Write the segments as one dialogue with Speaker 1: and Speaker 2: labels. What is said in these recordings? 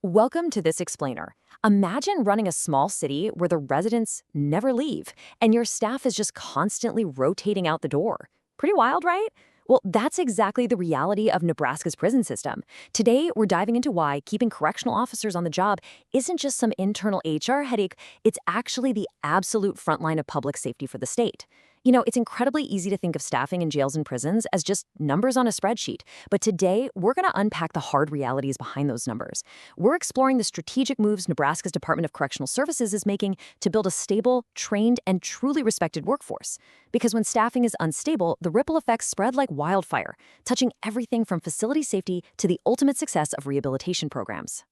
Speaker 1: Welcome to This Explainer. Imagine running a small city where the residents never leave and your staff is just constantly rotating out the door. Pretty wild, right? Well, that's exactly the reality of Nebraska's prison system. Today, we're diving into why keeping correctional officers on the job isn't just some internal HR headache, it's actually the absolute front line of public safety for the state. It's incredibly easy to think of staffing in jails and prisons as just numbers on a spreadsheet. But today, we're going to unpack the hard realities behind those numbers. We're exploring the strategic moves Nebraska's Department of Correctional Services is making to build a stable, trained, and truly respected workforce. Because when staffing is unstable, the ripple effects spread like wildfire, touching everything from facility safety to the ultimate success of rehabilitation programs.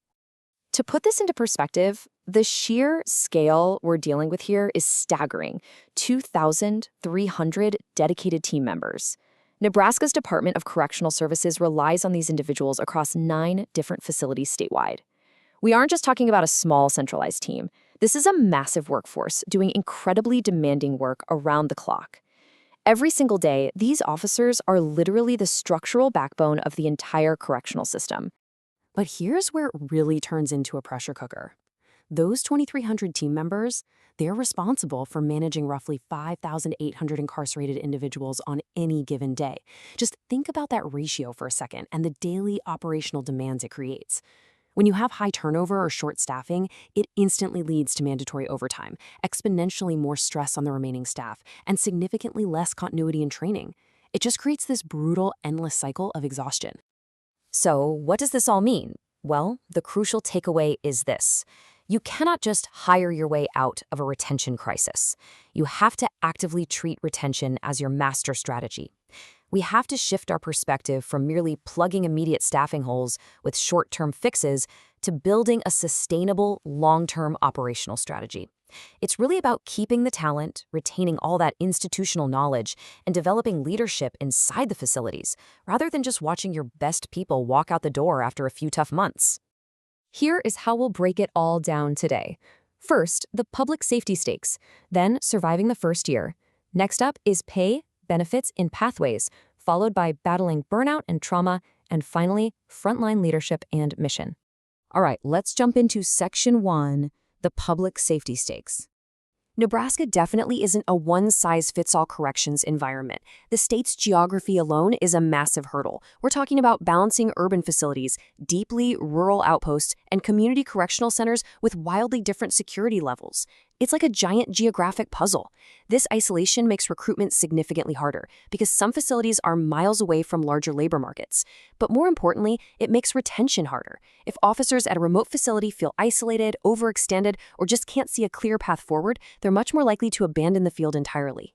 Speaker 1: To put this into perspective, the sheer scale we're dealing with here is staggering: 2,300 dedicated team members. Nebraska's Department of Correctional Services relies on these individuals across 9 different facilities statewide. We aren't just talking about a small centralized team. This is a massive workforce doing incredibly demanding work around the clock. Every single day, these officers are literally the structural backbone of the entire correctional system. But here's where it really turns into a pressure cooker. Those 2,300 team members, they're responsible for managing roughly 5,800 incarcerated individuals on any given day. Just think about that ratio for a second and the daily operational demands it creates. When you have high turnover or short staffing, it instantly leads to mandatory overtime, exponentially more stress on the remaining staff, and significantly less continuity in training. It just creates this brutal, endless cycle of exhaustion. So, what does this all mean? Well, the crucial takeaway is this. You cannot just hire your way out of a retention crisis. You have to actively treat retention as your master strategy. We have to shift our perspective from merely plugging immediate staffing holes with short-term fixes to building a sustainable, long-term operational strategy. It's really about keeping the talent, retaining all that institutional knowledge, and developing leadership inside the facilities, rather than just watching your best people walk out the door after a few tough months. Here is how we'll break it all down today. First, the public safety stakes, then surviving the first year. Next up is pay, benefits, and pathways, followed by battling burnout and trauma, and finally, frontline leadership and mission. All right, let's jump into Section 1, the public safety stakes. Nebraska definitely isn't a one-size-fits-all corrections environment. The state's geography alone is a massive hurdle. We're talking about balancing urban facilities, deeply rural outposts, and community correctional centers with wildly different security levels. It's like a giant geographic puzzle. This isolation makes recruitment significantly harder because some facilities are miles away from larger labor markets. But more importantly, it makes retention harder. If officers at a remote facility feel isolated, overextended, or just can't see a clear path forward, they're much more likely to abandon the field entirely.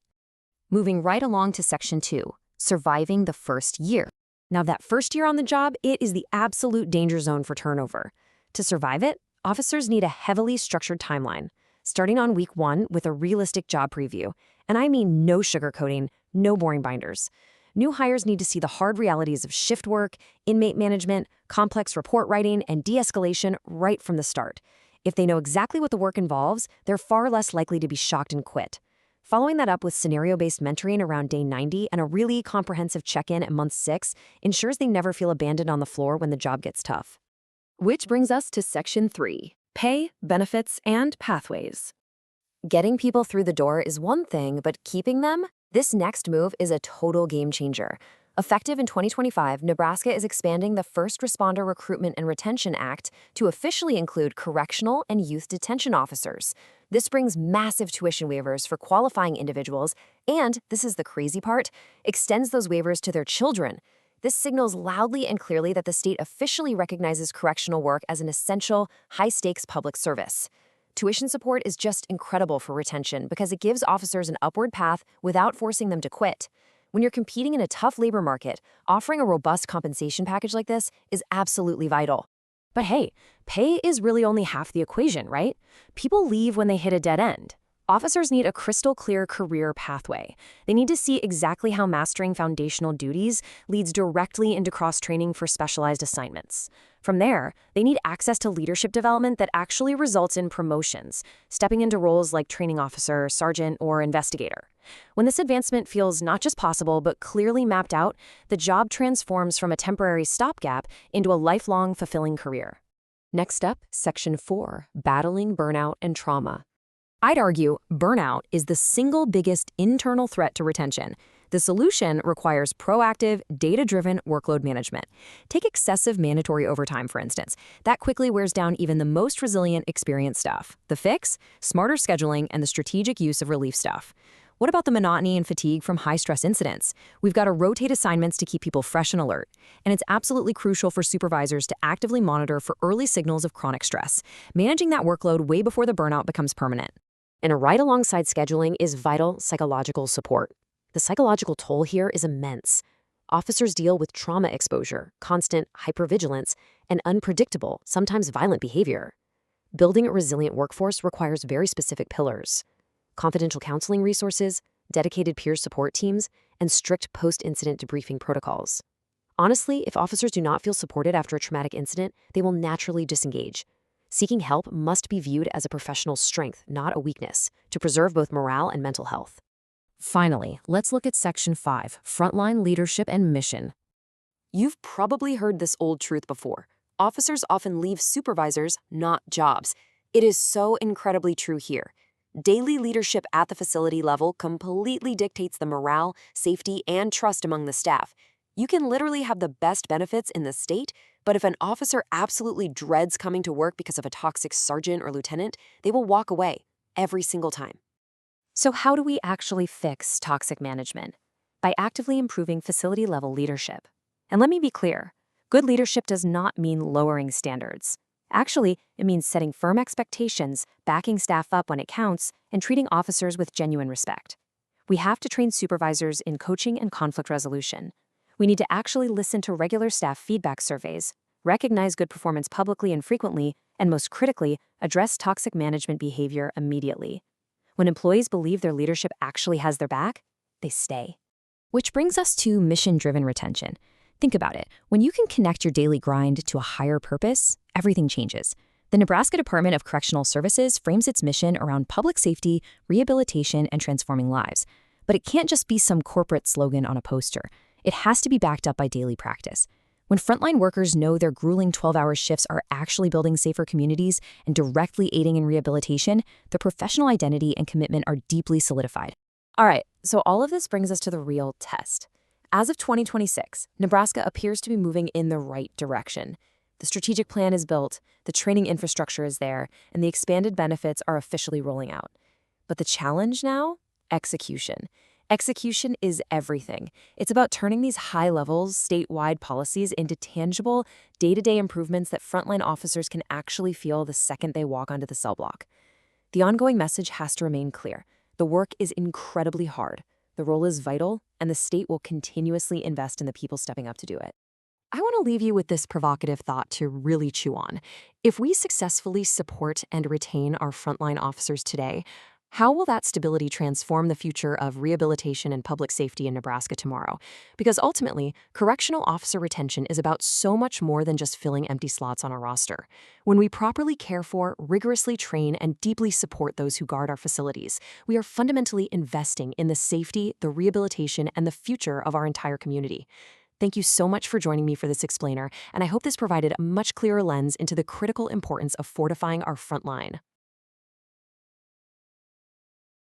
Speaker 1: Moving right along to Section 2, surviving the first year. Now, that first year on the job, it is the absolute danger zone for turnover. To survive it, officers need a heavily structured timeline, starting on week 1 with a realistic job preview. And I mean no sugarcoating, no boring binders. New hires need to see the hard realities of shift work, inmate management, complex report writing, and de-escalation right from the start. If they know exactly what the work involves, they're far less likely to be shocked and quit. Following that up with scenario-based mentoring around day 90 and a really comprehensive check-in at month 6 ensures they never feel abandoned on the floor when the job gets tough. Which brings us to Section 3, pay, benefits, and pathways. Getting people through the door is one thing, but keeping them? This next move is a total game changer. Effective in 2025, Nebraska is expanding the First Responder Recruitment and Retention Act to officially include correctional and youth detention officers. This brings massive tuition waivers for qualifying individuals, and, this is the crazy part, extends those waivers to their children. This signals loudly and clearly that the state officially recognizes correctional work as an essential, high-stakes public service. Tuition support is just incredible for retention because it gives officers an upward path without forcing them to quit. When you're competing in a tough labor market, offering a robust compensation package like this is absolutely vital. But hey, pay is really only half the equation, right? People leave when they hit a dead end. Officers need a crystal clear career pathway. They need to see exactly how mastering foundational duties leads directly into cross-training for specialized assignments. From there, they need access to leadership development that actually results in promotions, stepping into roles like training officer, sergeant, or investigator. When this advancement feels not just possible but clearly mapped out, the job transforms from a temporary stopgap into a lifelong, fulfilling career. Next up, Section 4, Battling Burnout and Trauma. I'd argue burnout is the single biggest internal threat to retention. The solution requires proactive, data-driven workload management. Take excessive mandatory overtime, for instance. That quickly wears down even the most resilient, experienced staff. The fix? Smarter scheduling and the strategic use of relief staff. What about the monotony and fatigue from high-stress incidents? We've got to rotate assignments to keep people fresh and alert. And it's absolutely crucial for supervisors to actively monitor for early signals of chronic stress, managing that workload way before the burnout becomes permanent. And right alongside scheduling is vital psychological support. The psychological toll here is immense. Officers deal with trauma exposure, constant hypervigilance, and unpredictable, sometimes violent behavior. Building a resilient workforce requires very specific pillars: confidential counseling resources, dedicated peer support teams, and strict post-incident debriefing protocols. Honestly, if officers do not feel supported after a traumatic incident, they will naturally disengage. Seeking help must be viewed as a professional strength, not a weakness, to preserve both morale and mental health. Finally, let's look at Section 5, Frontline Leadership and Mission. You've probably heard this old truth before. Officers often leave supervisors, not jobs. It is so incredibly true here. Daily leadership at the facility level completely dictates the morale, safety, and trust among the staff. You can literally have the best benefits in the state, but if an officer absolutely dreads coming to work because of a toxic sergeant or lieutenant, they will walk away every single time. So how do we actually fix toxic management? By actively improving facility-level leadership. And let me be clear, good leadership does not mean lowering standards. Actually, it means setting firm expectations, backing staff up when it counts, and treating officers with genuine respect. We have to train supervisors in coaching and conflict resolution. We need to actually listen to regular staff feedback surveys, recognize good performance publicly and frequently, and most critically, address toxic management behavior immediately. When employees believe their leadership actually has their back, they stay. Which brings us to mission-driven retention. Think about it. When you can connect your daily grind to a higher purpose, everything changes. The Nebraska Department of Correctional Services frames its mission around public safety, rehabilitation, and transforming lives. But it can't just be some corporate slogan on a poster. It has to be backed up by daily practice. When frontline workers know their grueling 12-hour shifts are actually building safer communities and directly aiding in rehabilitation, their professional identity and commitment are deeply solidified. All right, so all of this brings us to the real test. As of 2026, Nebraska appears to be moving in the right direction. The strategic plan is built, the training infrastructure is there, and the expanded benefits are officially rolling out. But the challenge now? Execution. Execution is everything. It's about turning these high-level, statewide policies into tangible, day-to-day improvements that frontline officers can actually feel the second they walk onto the cell block. The ongoing message has to remain clear. The work is incredibly hard. The role is vital, and the state will continuously invest in the people stepping up to do it. I want to leave you with this provocative thought to really chew on. If we successfully support and retain our frontline officers today, how will that stability transform the future of rehabilitation and public safety in Nebraska tomorrow? Because ultimately, correctional officer retention is about so much more than just filling empty slots on a roster. When we properly care for, rigorously train, and deeply support those who guard our facilities, we are fundamentally investing in the safety, the rehabilitation, and the future of our entire community. Thank you so much for joining me for this explainer, and I hope this provided a much clearer lens into the critical importance of fortifying our front line.